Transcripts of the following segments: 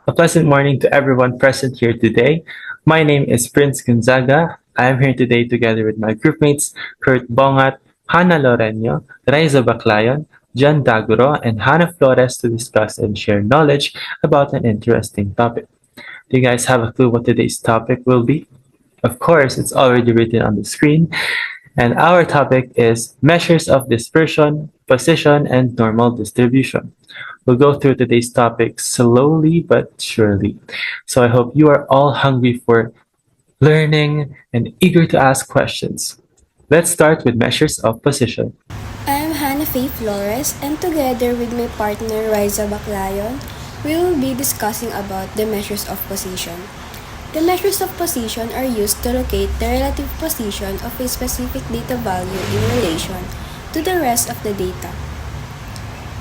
A pleasant morning to everyone present here today. My name is Prince Gonzaga. I am here today together with my groupmates Kurt Bongat, Hanna Laurencio, Ryza Baclayon, John Daguro, and Hannah Flores to discuss and share knowledge about an interesting topic. Do you guys have a clue what today's topic will be? Of course, it's already written on the screen, and our topic is measures of dispersion, position, and normal distribution. We'll go through today's topic slowly but surely. So I hope you are all hungry for learning and eager to ask questions. Let's start with measures of position. I'm Hannah Flores, and together with my partner Ryza Baclayon, we will be discussing about the measures of position. The measures of position are used to locate the relative position of a specific data value in relation to the rest of the data.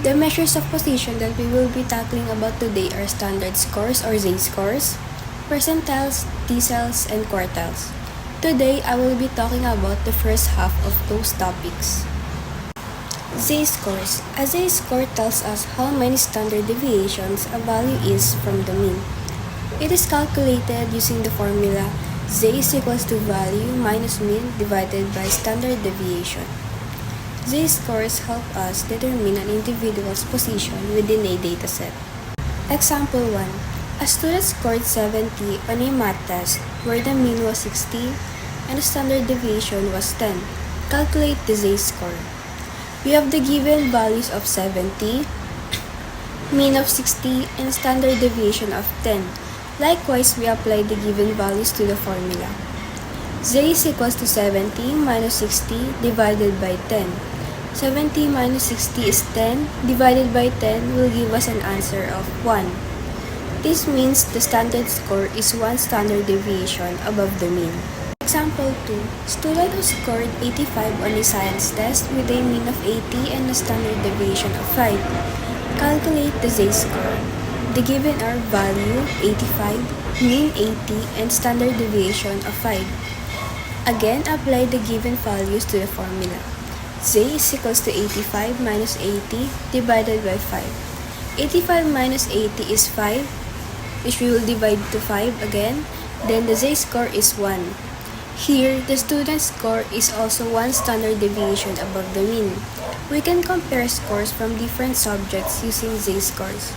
The measures of position that we will be tackling about today are standard scores or z-scores, percentiles, decils, and quartiles. Today, I will be talking about the first half of those topics. Z-scores. A z-score tells us how many standard deviations a value is from the mean. It is calculated using the formula z is equals to value minus mean divided by standard deviation. Z-scores help us determine an individual's position within a dataset. Example 1. A student scored 70 on a math test where the mean was 60 and the standard deviation was 10. Calculate the z-score. We have the given values of 70, mean of 60, and standard deviation of 10. Likewise, we apply the given values to the formula. Z is equals to 70 minus 60 divided by 10. 70 minus 60 is 10 divided by 10 will give us an answer of 1. This means the standard score is 1 standard deviation above the mean. Example 2. Student who scored 85 on a science test with a mean of 80 and a standard deviation of 5. Calculate the z-score. The given are value 85, mean 80, and standard deviation of 5. Again, apply the given values to the formula. Z is equals to 85 minus 80 divided by 5. 85 minus 80 is 5, which we will divide to 5 again. Then the z-score is 1. Here, the student's score is also 1 standard deviation above the mean. We can compare scores from different subjects using z-scores.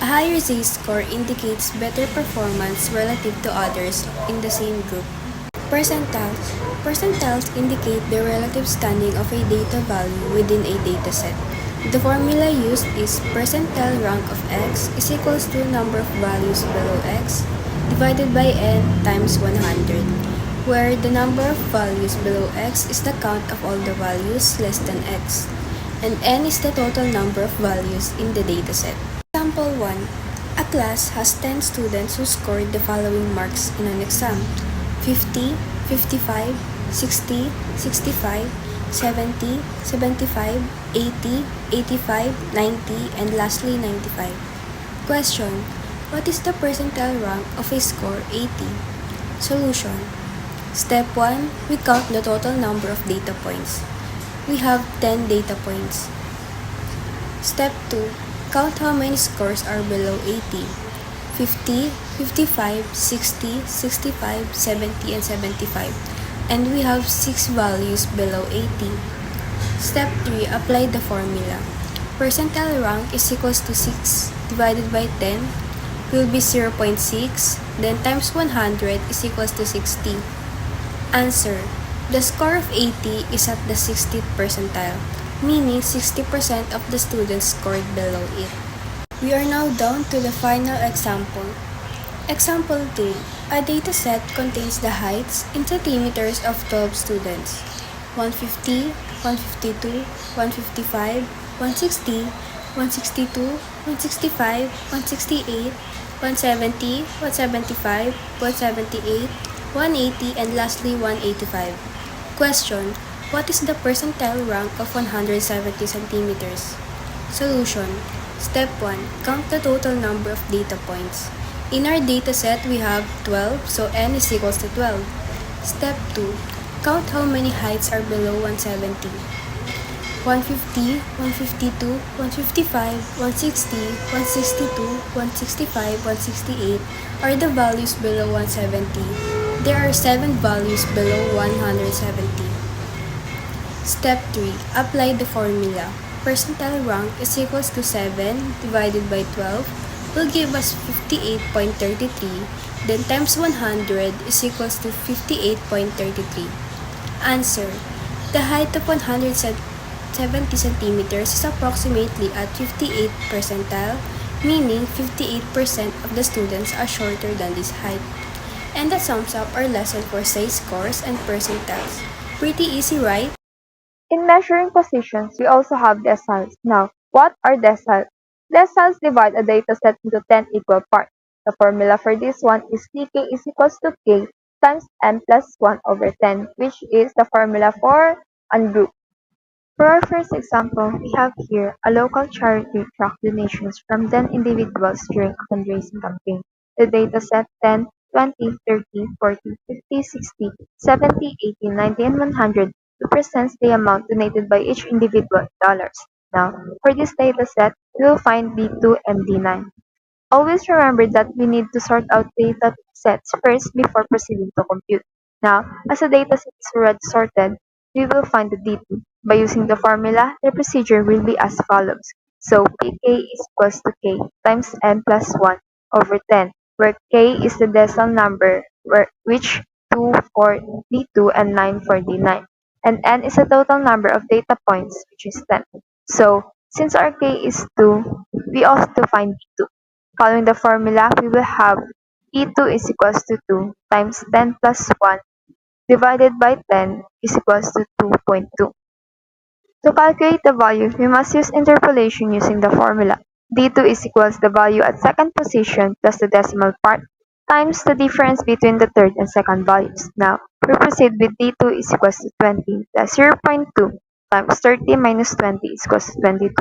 A higher z-score indicates better performance relative to others in the same group. Percentiles. Percentiles indicate the relative standing of a data value within a dataset. The formula used is percentile rank of x is equals to number of values below x divided by n times 100, where the number of values below x is the count of all the values less than x, and n is the total number of values in the dataset. Example 1. A class has 10 students who scored the following marks in an exam: 50, 55, 60, 65, 70, 75, 80, 85, 90, and lastly 95. Question. What is the percentile rank of a score 80? Solution. Step 1. We count the total number of data points. We have 10 data points. Step 2. Count how many scores are below 80. 50, 55, 60, 65, 70, and 75. And we have 6 values below 80. Step 3. Apply the formula. Percentile rank is equals to 6 divided by 10 will be 0.6, then times 100 is equals to 60. Answer. The score of 80 is at the 60th percentile, meaning 60% of the students scored below it. We are now down to the final example. Example 2. A dataset contains the heights in centimeters of 12 students: 150, 152, 155, 160, 162, 165, 168, 170, 175, 178, 180, and lastly 185. Question. What is the percentile rank of 170 centimeters? Solution. Step 1. Count the total number of data points. In our dataset, we have 12, so n is equals to 12. Step 2. Count how many heights are below 170. 150, 152, 155, 160, 162, 165, 168 are the values below 170. There are 7 values below 170. Step 3. Apply the formula. Percentile rank is equals to 7 divided by 12 will give us 58.33. Then times 100 is equals to 58.33. Answer. The height of 170 centimeters is approximately at 58th percentile, meaning 58% of the students are shorter than this height. And that sums up our lesson for say scores and percentiles. Pretty easy, right? In measuring positions, we also have deciles. Now, what are deciles? Deciles divide a dataset into 10 equal parts. The formula for this one is Tk is equals to k times m plus 1 over 10, which is the formula for ungroup. For our first example, we have here a local charity tracked donations from 10 individuals during a fundraising campaign. The dataset 10, 20, 30, 40, 50, 60, 70, 80, 90, and 100 represents the amount donated by each individual in dollars. Now, for this dataset, we will find D2 and D9. Always remember that we need to sort out data sets first before proceeding to compute. Now, as the dataset is already sorted, we will find the D2. By using the formula, the procedure will be as follows. So, Pk is equals to k times n plus 1 over 10, where k is the decimal number, which 2 for D2 and 9 for D9. And n is the total number of data points, which is 10. So, since our k is 2, we also have to find D2. Following the formula, we will have E2 is equals to 2 times 10 plus 1 divided by 10 is equals to 2.2. To calculate the value, we must use interpolation using the formula. D2 is equals the value at second position plus the decimal part times the difference between the third and second values. Now, we proceed with D2 is equals to 20 plus 0.2 times 30 minus 20 is equals to 22.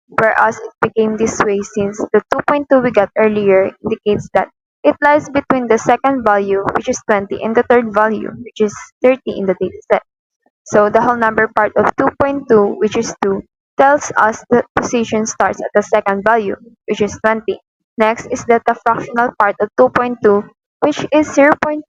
Whereas it became this way since the 2.2 we got earlier indicates that it lies between the second value, which is 20, and the third value, which is 30 in the dataset. So the whole number part of 2.2, which is 2, tells us the position starts at the second value, which is 20. Next is that the fractional part of 2.2, which is 0.2,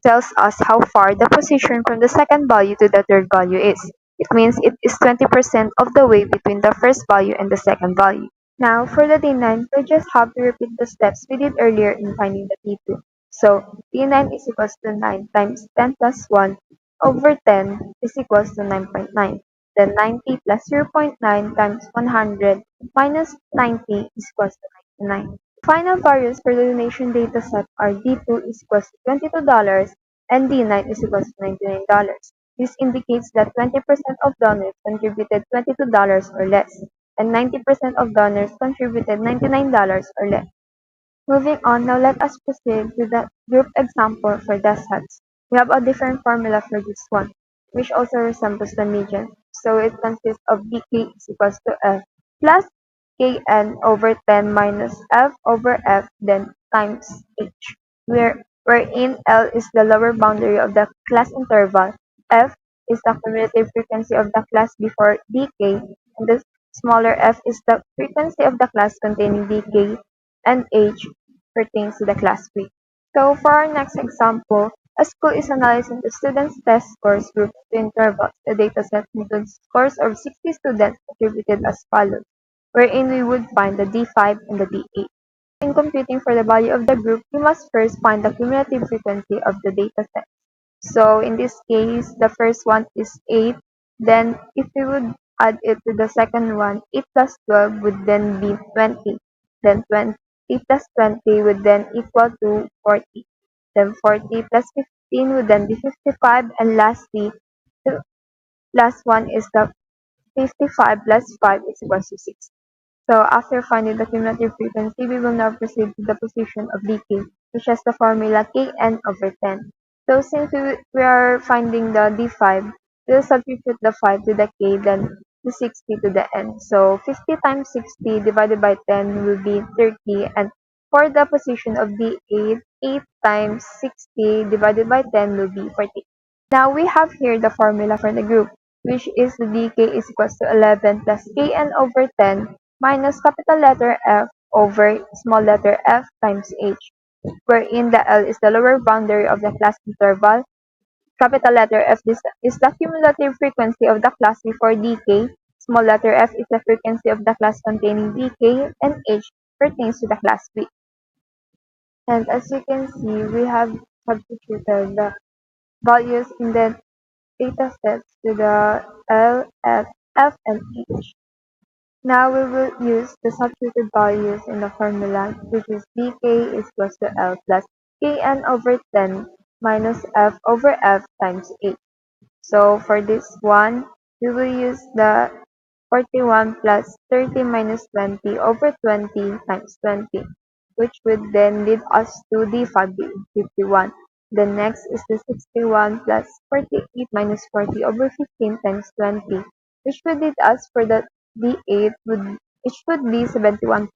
tells us how far the position from the second value to the third value is. It means it is 20% of the way between the first value and the second value. Now, for the D9, we just have to repeat the steps we did earlier in finding the D2. So, D9 is equals to 9 times 10 plus 1 over 10 is equals to 9.9. Then 90 plus 0.9 times 100 minus 90 is equals to 99. Final values for the donation dataset are D2 is equals to $22 and D9 is equals to $99. This indicates that 20% of donors contributed $22 or less, and 90% of donors contributed $99 or less. Moving on, now let us proceed to the group example for deciles. We have a different formula for this one, which also resembles the median. So it consists of dk is equals to f plus kn over 10 minus f over f then times h, wherein L is the lower boundary of the class interval, f is the cumulative frequency of the class before dk, and the smaller f is the frequency of the class containing dk, and age pertains to the class week. So for our next example, a school is analyzing the students' test scores grouped into intervals. The dataset includes scores of 60 students attributed as follows, wherein we would find the D5 and the D8. In computing for the value of the group, we must first find the cumulative frequency of the dataset. So in this case, the first one is 8. Then if we would add it to the second one, 8 plus 12 would then be 20. Then 20 plus 20 would then equal to 40. Then 40 plus 15 would then be 55. And lastly, the last one is the 55 plus 5 is equal to 6. So after finding the cumulative frequency, we will now proceed to the position of decay, which has the formula Kn over 10. So since we are finding the d5, we'll substitute the 5 to the k, then the 60 to the n. So 50 times 60 divided by 10 will be 30, and for the position of d8, 8 times 60 divided by 10 will be 40. Now we have here the formula for the group. which is the dk is equals to 11 plus kn over 10 minus capital letter F over small letter f times h, wherein the L is the lower boundary of the class interval. Capital letter F is the cumulative frequency of the class before dk, small letter f is the frequency of the class containing dk, and h pertains to the class B. And as you can see, we have substituted the values in the data sets to the L, F, and H. Now we will use the substituted values in the formula, which is dk is equals to L plus kn over 10 minus f over f times H. So for this one, we will use the 41 plus 30 minus 20 over 20 times 20, which would then lead us to the 51. The next is the 61 plus 48 minus 40 over 15 times 20, which would lead us for the D8, which would be 71.7.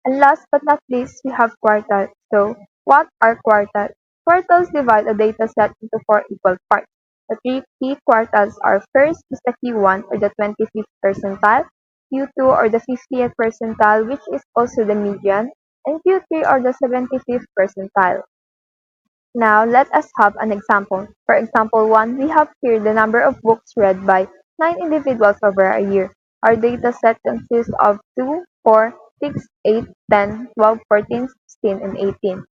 And last but not least, we have quartiles. So, what are quartiles? Quartiles divide a data set into four equal parts. The three key quartiles are: first is the Q1 or the 25th percentile, Q2 or the 50th percentile, which is also the median, and Q3 or the 75th percentile. Now, let us have an example. For example 1, we have here the number of books read by 9 individuals over a year. Our data set consists of 2, 4, 6, 8, 10, 12, 14, 16, and 18.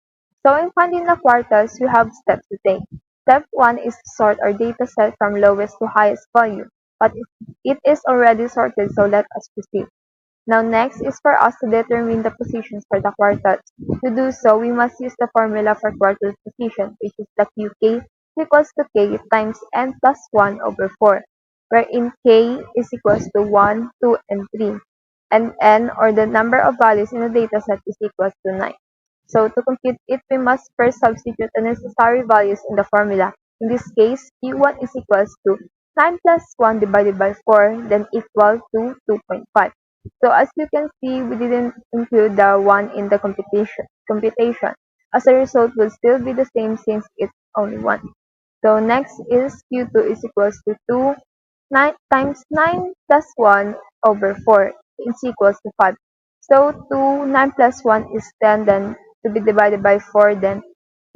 So in finding the quartiles, we have steps to take. Step 1 is to sort our data set from lowest to highest value, but it is already sorted, so let us proceed. Now next is for us to determine the positions for the quartiles. To do so, we must use the formula for quartile position, which is the Qk equals to k times n plus 1 over 4, wherein k is equals to 1, 2, and 3, and n, or the number of values in the dataset, is equals to 9. So to compute it, we must first substitute the necessary values in the formula. In this case, Q1 is equals to 9 plus 1 divided by 4, then equal to 2.5. So as you can see, we didn't include the 1 in the computation. As a result, will still be the same since it's only 1. So next is Q2 is equals to 2 9 times 9 plus 1 over 4 is equals to 5. So 2, 9 plus 1 is 10, then to be divided by 4, then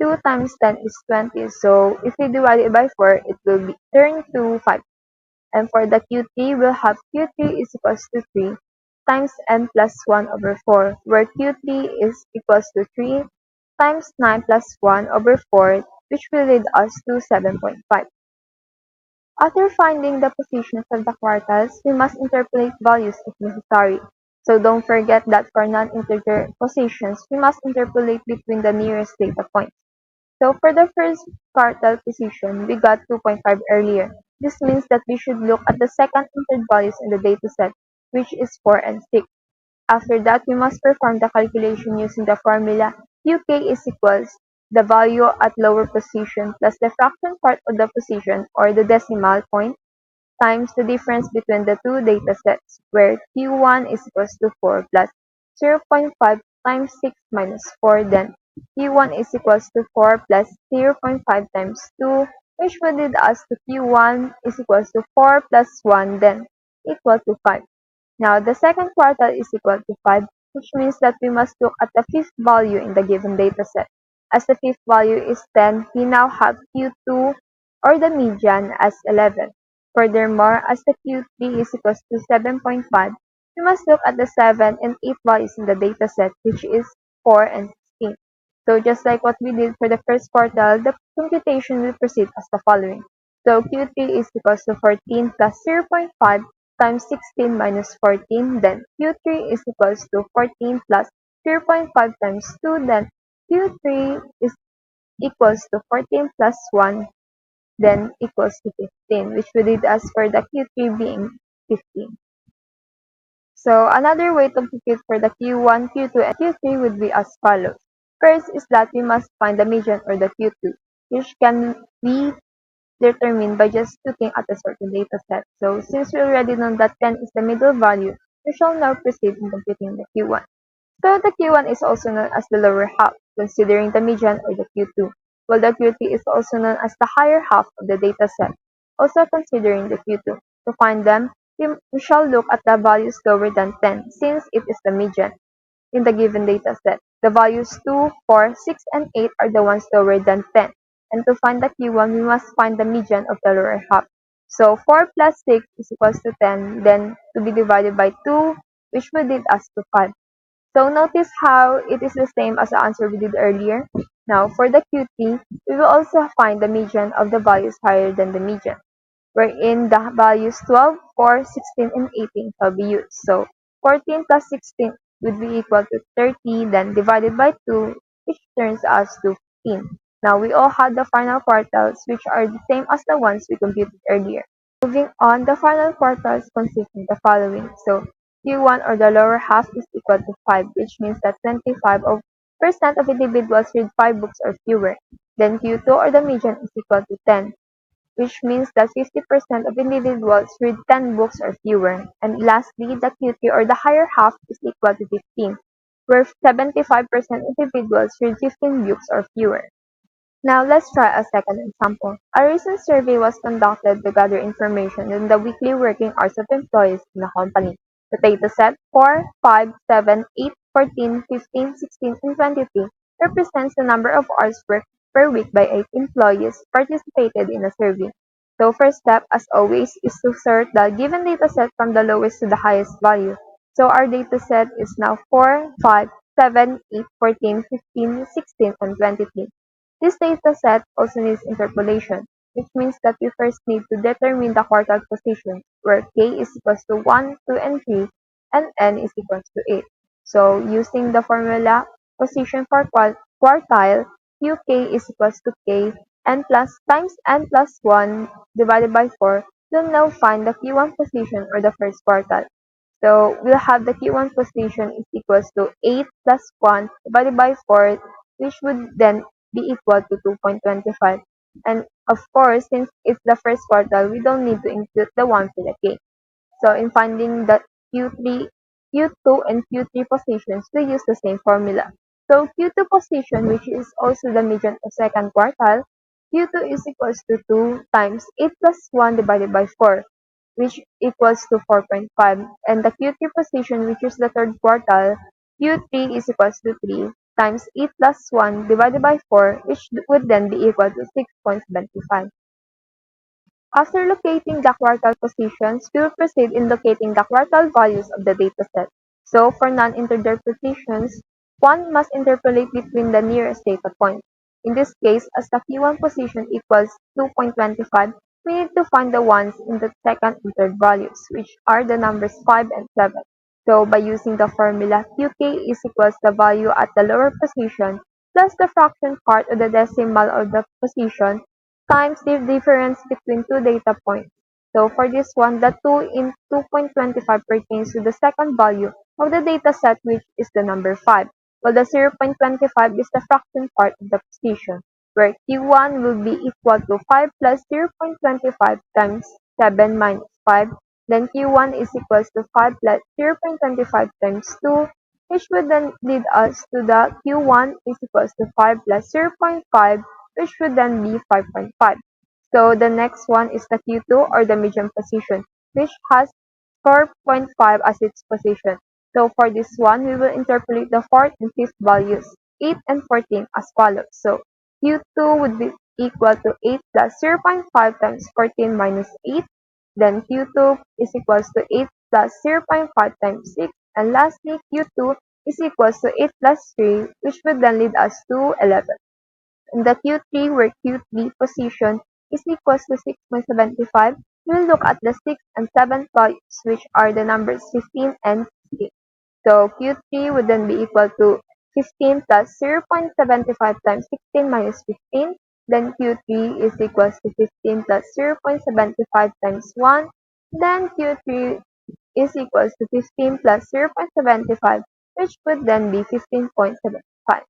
2 times 10 is 20. So if we divide it by 4, it will be turn to 5. And for the Q3, we'll have Q3 is equals to 3 times n plus 1 over 4, where Q3 is equals to 3 times 9 plus 1 over 4, which will lead us to 7.5. After finding the positions of the quartiles, we must interpolate values if necessary. So don't forget that for non-integer positions, we must interpolate between the nearest data points. So for the first quartile position, we got 2.5 earlier. This means that we should look at the second entered values in the dataset, which is 4 and 6. After that, we must perform the calculation using the formula Uk is equals the value at lower position plus the fraction part of the position, or the decimal point, times the difference between the two datasets, where Q1 is equals to 4 plus 0.5 times 6 minus 4, then Q1 is equals to 4 plus 0.5 times 2, which will lead us to Q1 is equals to 4 plus 1, then equal to 5. Now, the second quartile is equal to 5, which means that we must look at the fifth value in the given dataset. As the fifth value is 10, we now have Q2, or the median, as 11. Furthermore, as the Q3 is equals to 7.5, we must look at the 7 and 8 values in the dataset, which is 4 and 16. So just like what we did for the first quartile, the computation will proceed as the following. So Q3 is equals to 14 plus 0.5 times 16 minus 14, then Q3 is equals to 14 plus 0.5 times 2, then Q3 is equals to 14 plus 1, then equals to 15, which would lead us for the Q3 being 15. So another way to compute for the Q1, Q2, and Q3 would be as follows. First is that we must find the median, or the Q2, which can be determined by just looking at a certain dataset. So since we already know that 10 is the middle value, we shall now proceed in computing the Q1. So the Q1 is also known as the lower half, considering the median, or the Q2, while the Q3 is also known as the higher half of the dataset. Also considering the Q2. To find them, we shall look at the values lower than 10 since it is the median in the given dataset. The values 2, 4, 6, and 8 are the ones lower than 10. And to find the Q1, we must find the median of the lower half. So 4 plus 6 is equals to 10, then to be divided by 2, which would lead us to 5. So notice how it is the same as the answer we did earlier. Now for the QT, we will also find the median of the values higher than the median, wherein the values 12, 4, 16, and 18 shall be used. So 14 plus 16 would be equal to 30, then divided by 2, which turns us to 15. Now we all had the final quartiles, which are the same as the ones we computed earlier. Moving on, the final quartiles consist of the following. So Q1 or the lower half is equal to 5, which means that 25% of individuals read 5 books or fewer. Then Q2 or the median is equal to 10, which means that 50% of individuals read 10 books or fewer. And lastly, the Q3 or the higher half is equal to 15, where 75% individuals read 15 books or fewer. Now let's try a second example. A recent survey was conducted to gather information on the weekly working hours of employees in a company. The dataset 4, 5, 7, 8, 14, 15, 16, and 23 represents the number of hours worked per week by 8 employees participated in a survey. So first step, as always, is to sort the given dataset from the lowest to the highest value. So our dataset is now 4, 5, 7, 8, 14, 15, 16, and 23. This dataset also needs interpolation, which means that we first need to determine the quartile position, where k is equals to 1, 2, and 3, and n is equals to 8. So using the formula position for quartile, qk is equals to k n plus times n plus 1 divided by 4, we'll now find the q1 position or the first quartile. So we'll have the q1 position is equals to 8 plus 1 divided by 4, which would then be equal to 2.25. And of course, since it's the first quartile, we don't need to include the 1 for the k. So in finding the Q3, Q2 and Q3 positions, we use the same formula. So Q2 position, which is also the median of second quartile, Q2 is equals to 2 times 8 plus 1 divided by 4, which equals to 4.5. And the Q3 position, which is the third quartile, Q3 is equals to 3 times 8 plus 1 divided by 4, which would then be equal to 6.75. After locating the quartile positions, we will proceed in locating the quartile values of the dataset. So for non-integer positions, one must interpolate between the nearest data points. In this case, as the Q1 position equals 2.25, we need to find the ones in the second and third values, which are the numbers 5 and 7. So by using the formula, Qk is equals the value at the lower position plus the fraction part of the decimal of the position times the difference between two data points. So for this one, the 2 in 2.25 pertains to the second value of the dataset, which is the number 5, while the 0.25 is the fraction part of the position, where Q1 will be equal to 5 plus 0.25 times 7 minus 5. Then Q1 is equals to 5 plus 0.25 times 2, which would then lead us to the Q1 is equals to 5 plus 0.5, which would then be 5.5. So the next one is the Q2 or the median position, which has 4.5 as its position. So for this one, we will interpolate the fourth and fifth values, 8 and 14, as follows. So Q2 would be equal to 8 plus 0.5 times 14 minus 8. Then Q2 is equals to 8 plus 0.5 times 6. And lastly, Q2 is equals to 8 plus 3, which would then lead us to 11. In the Q3, where Q3 position is equals to 6.75, we'll look at the 6th and 7th values, which are the numbers 15 and 16. So Q3 would then be equal to 15 plus 0.75 times 16 minus 15. Then Q3 is equals to 15 plus 0.75 times 1. Then Q3 is equals to 15 plus 0.75, which would then be 15.75.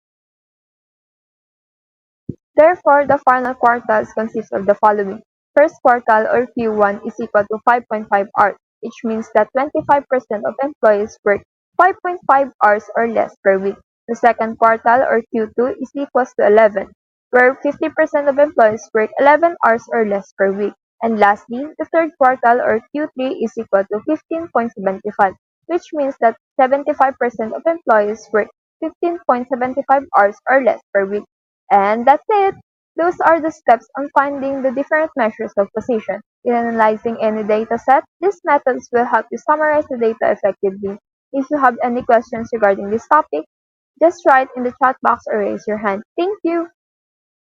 Therefore, the final quartiles consist of the following. First quartile or Q1 is equal to 5.5 hours, which means that 25% of employees work 5.5 hours or less per week. The second quartile or Q2 is equals to 11, where 50% of employees work 11 hours or less per week. And lastly, the third quartile or Q3 is equal to 15.75, which means that 75% of employees work 15.75 hours or less per week. And that's it. Those are the steps on finding the different measures of position. In analyzing any data set, these methods will help you summarize the data effectively. If you have any questions regarding this topic, just write in the chat box or raise your hand. Thank you.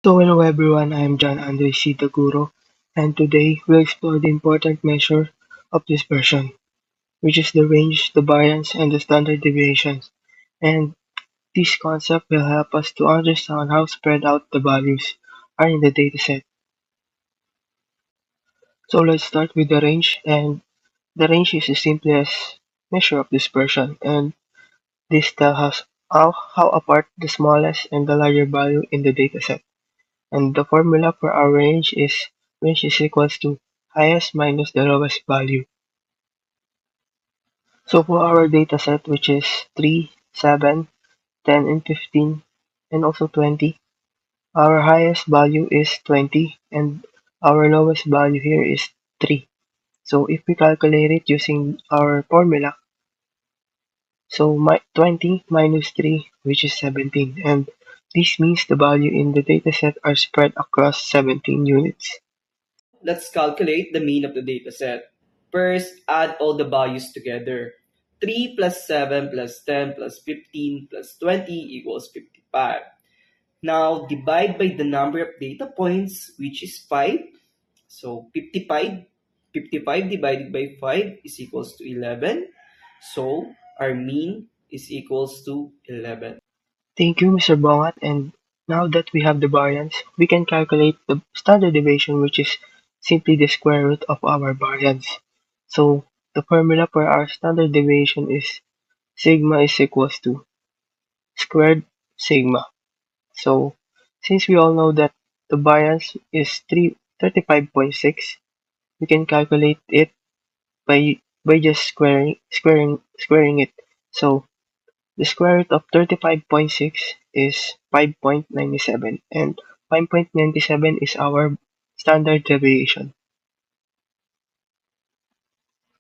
So hello everyone, I am John Andre C. Daguro, and today we'll explore the important measure of dispersion, which is the range, the variance, and the standard deviations. And this concept will help us to understand how spread out the values are in the dataset. So let's start with the range, and the range is the simplest measure of dispersion, and this tells us how apart the smallest and the larger value in the dataset. And the formula for our range is equals to highest minus the lowest value. So for our data set, which is 3, 7, 10, and 15, and also 20, our highest value is 20, and our lowest value here is 3. So if we calculate it using our formula, so 20 minus 3, which is 17, and this means the value in the dataset are spread across 17 units. Let's calculate the mean of the dataset. First, add all the values together. 3 plus 7 plus 10 plus 15 plus 20 equals 55. Now, divide by the number of data points, which is 5. So, 55 divided by 5 is equals to 11. So, our mean is equals to 11. Thank you, Mr. Bongat. And now that we have the variance, we can calculate the standard deviation, which is simply the square root of our variance. So the formula for our standard deviation is sigma is equals to squared sigma. So since we all know that the variance is 35.6, we can calculate it by just squaring it. So the square root of 35.6 is 5.97, and 5.97 is our standard deviation.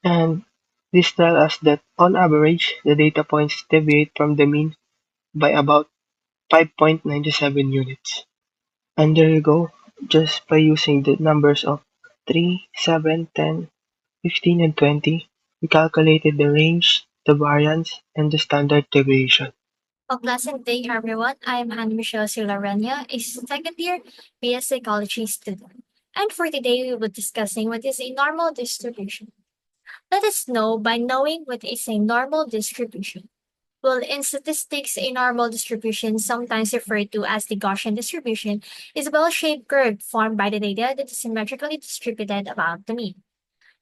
And this tells us that on average, the data points deviate from the mean by about 5.97 units. And there you go, just by using the numbers of 3, 7, 10, 15, and 20, we calculated the range, the variance, and the standard deviation. A pleasant day, everyone. I am Hanna Laurencio, a second year BS Psychology student. And for today, we will be discussing what is a normal distribution. Let us know by knowing what is a normal distribution. Well, in statistics, a normal distribution, sometimes referred to as the Gaussian distribution, is a bell-shaped curve formed by the data that is symmetrically distributed about the mean.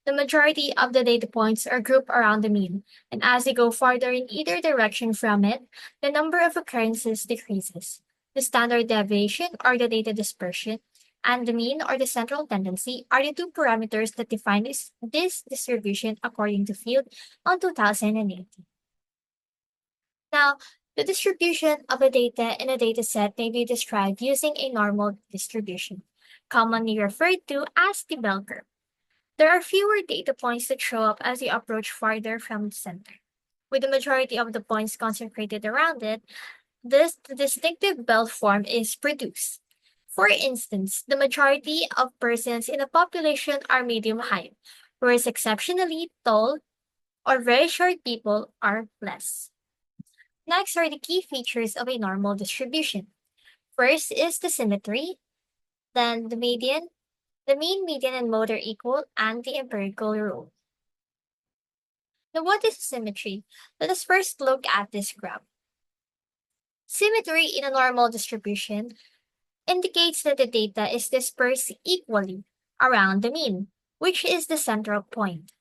The majority of the data points are grouped around the mean, and as they go farther in either direction from it, the number of occurrences decreases. The standard deviation, or the data dispersion, and the mean, or the central tendency, are the two parameters that define this distribution according to Field on 2018. Now, the distribution of a data in a dataset may be described using a normal distribution, commonly referred to as the bell curve. There are fewer data points that show up as you approach farther from the center. With the majority of the points concentrated around it, this distinctive bell form is produced. For instance, the majority of persons in a population are medium height, whereas exceptionally tall or very short people are less. Next are the key features of a normal distribution. First is the symmetry, then the median, the mean, median, and mode are equal, and the empirical rule. Now, what is symmetry? Let us first look at this graph. Symmetry in a normal distribution indicates that the data is dispersed equally around the mean, which is the central point.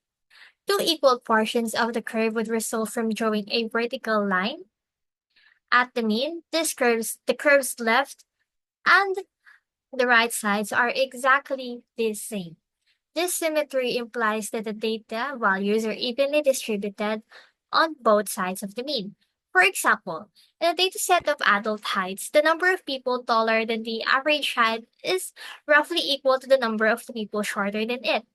Two equal portions of the curve would result from drawing a vertical line at the mean. The curve's left and the right sides are exactly the same. This symmetry implies that the data values are evenly distributed on both sides of the mean. For example, in a dataset of adult heights, the number of people taller than the average height is roughly equal to the number of people shorter than it.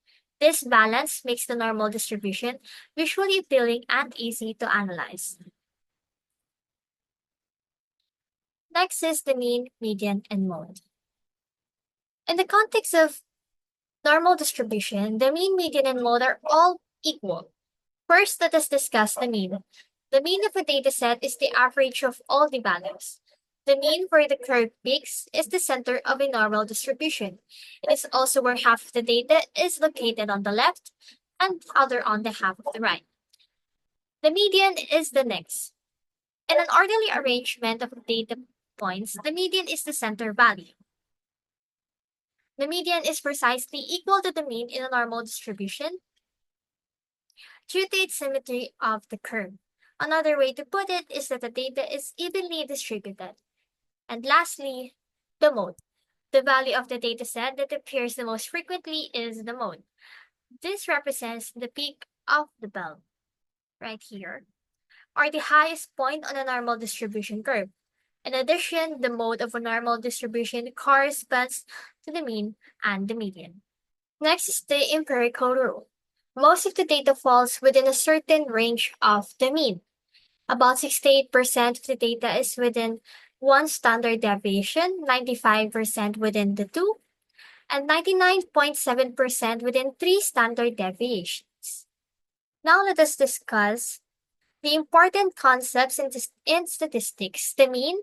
This balance makes the normal distribution visually appealing and easy to analyze. Next is the mean, median, and mode. In the context of normal distribution, the mean, median, and mode are all equal. First, let us discuss the mean. The mean of a dataset is the average of all the values. The mean where the curve peaks is the center of a normal distribution. It is also where half of the data is located on the left and the other on the half of the right. The median is the next. In an orderly arrangement of data points, the median is the center value. The median is precisely equal to the mean in a normal distribution due to its symmetry of the curve. Another way to put it is that the data is evenly distributed. And lastly, the mode. The value of the dataset that appears the most frequently is the mode. This represents the peak of the bell, right here, or the highest point on a normal distribution curve. In addition, the mode of a normal distribution corresponds to the mean and the median. Next is the empirical rule. Most of the data falls within a certain range of the mean. About 68% of the data is within one standard deviation, 95% within the two, and 99.7% within three standard deviations. Now let us discuss the important concepts in statistics, the mean,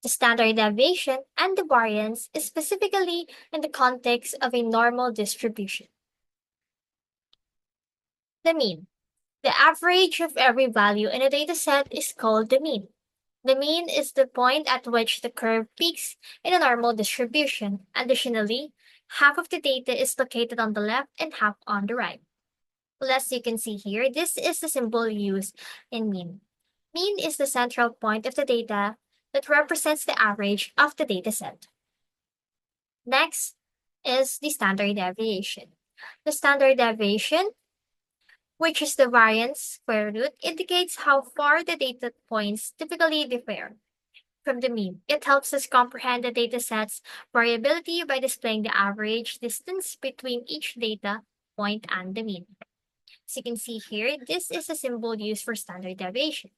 the standard deviation, and the variance, specifically in the context of a normal distribution. The mean. The average of every value in a dataset is called the mean. The mean is the point at which the curve peaks in a normal distribution. Additionally, half of the data is located on the left and half on the right. Well, as you can see here, this is the symbol used in mean. Mean is the central point of the data that represents the average of the dataset. Next is the standard deviation. The standard deviation, which is the variance square root, indicates how far the data points typically differ from the mean. It helps us comprehend the dataset's variability by displaying the average distance between each data point and the mean. As you can see here, this is a symbol used for standard deviation.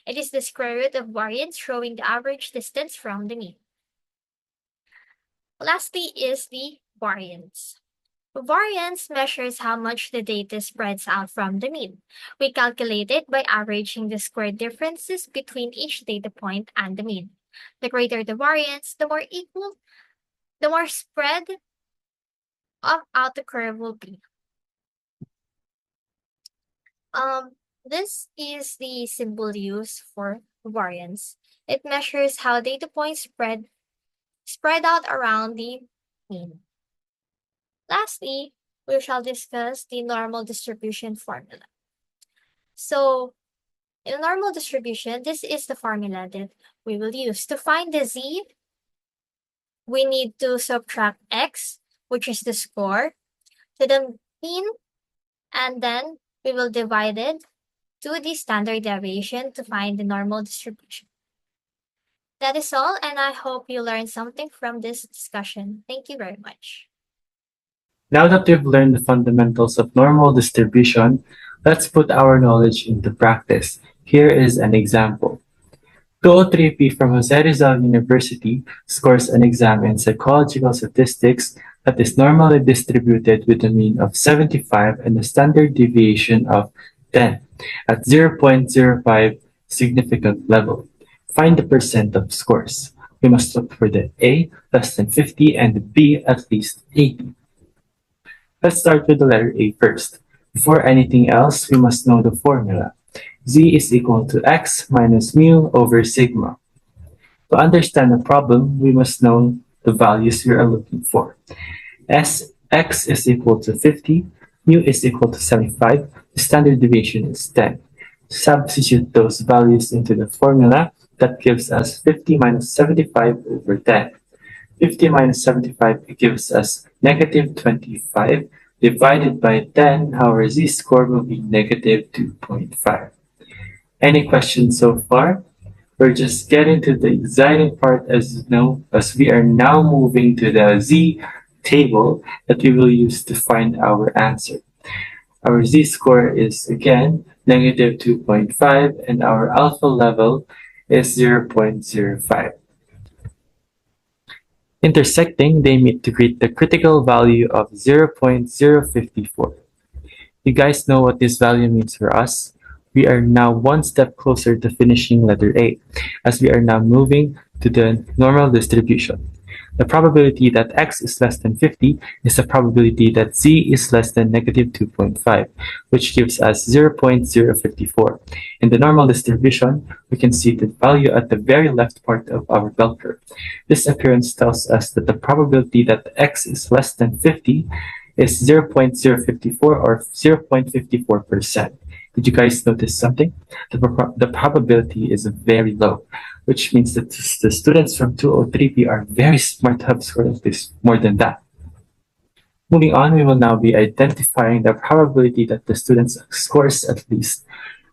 It is the square root of variance showing the average distance from the mean. Lastly is the variance. Variance measures how much the data spreads out from the mean. We calculate it by averaging the square differences between each data point and the mean. The greater the variance, the more spread out the curve will be. This is the symbol used for variance. It measures how data points spread out around the mean. Lastly, we shall discuss the normal distribution formula. So, in a normal distribution, this is the formula that we will use. To find the z, we need to subtract x, which is the score, to the mean, and then we will divide it to the standard deviation to find the normal distribution. That is all, and I hope you learned something from this discussion. Thank you very much. Now that we've learned the fundamentals of normal distribution, let's put our knowledge into practice. Here is an example. 203P from Jose Rizal University scores an exam in psychological statistics that is normally distributed with a mean of 75 and a standard deviation of 10 at 0.05 significant level. Find the percent of scores. We must look for the A less than 50 and the B at least 80. Let's start with the letter A first. Before anything else, we must know the formula. Z is equal to x minus mu over sigma. To understand the problem, we must know the values we are looking for. X is equal to 50, mu is equal to 75, the standard deviation is 10. Substitute those values into the formula. That gives us 50 minus 75 over 10. 50 minus 75 gives us negative 25 divided by 10. Our z-score will be negative 2.5. Any questions so far? We're just getting to the exciting part as we are now moving to the Z table that we will use to find our answer. Our z-score is again negative 2.5 and our alpha level is 0.05. Intersecting, they meet to create the critical value of 0.054. You guys know what this value means for us? We are now one step closer to finishing letter A, as we are now moving to the normal distribution. The probability that x is less than 50 is the probability that z is less than negative 2.5, which gives us 0.054. In the normal distribution, we can see the value at the very left part of our bell curve. This appearance tells us that the probability that x is less than 50 is 0.054 or 0.54%. Did you guys notice something? The probability is very low, which means that the students from 203B are very smart to have scored at least more than that. Moving on, we will now be identifying the probability that the student scores at least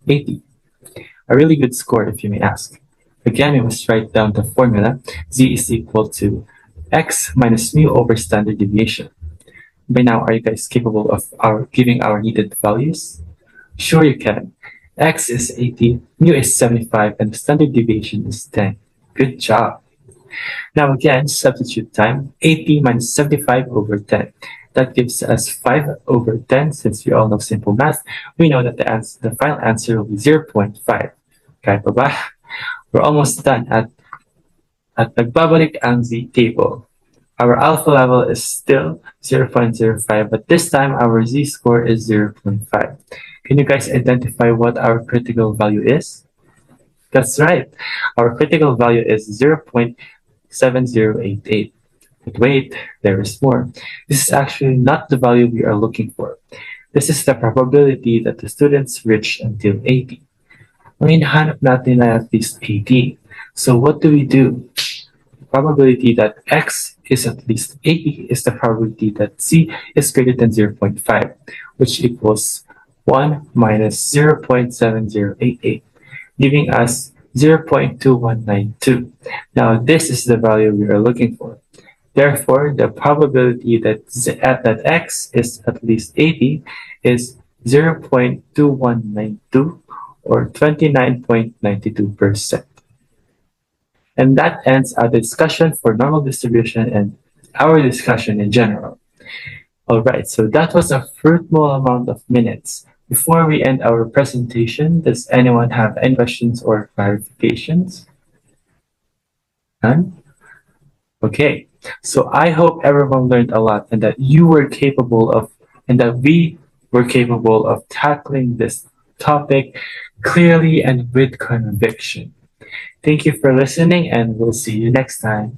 80. A really good score, if you may ask. Again, we must write down the formula. Z is equal to x minus mu over standard deviation. By now, are you guys capable of giving our needed values? Sure you can. X is 80, mu is 75, and the standard deviation is 10. Good job. Now again, substitute time. 80 minus 75 over 10. That gives us 5 over 10. Since we all know simple math, we know that the final answer will be 0.5. Kaya pa ba? We're almost done at nagbabalik ang Z table. Our alpha level is still 0.05, but this time our z-score is 0.5. Can you guys identify what our critical value is? That's right. Our critical value is 0.7088. But wait, there is more. This is actually not the value we are looking for. This is the probability that the students reach until 80. Ngayon, hanap natin na at least 80. So what do? Probability that x is at least 80 is the probability that z is greater than 0.5, which equals 1 minus 0.7088, giving us 0.2192. Now, this is the value we are looking for. Therefore, the probability that x is at least 80 is 0.2192 or 29.92%. And that ends our discussion for normal distribution and our discussion in general. Alright, so that was a fruitful amount of minutes. Before we end our presentation, does anyone have any questions or clarifications? None? Okay, so I hope everyone learned a lot and that we were capable of tackling this topic clearly and with conviction. Thank you for listening, and we'll see you next time.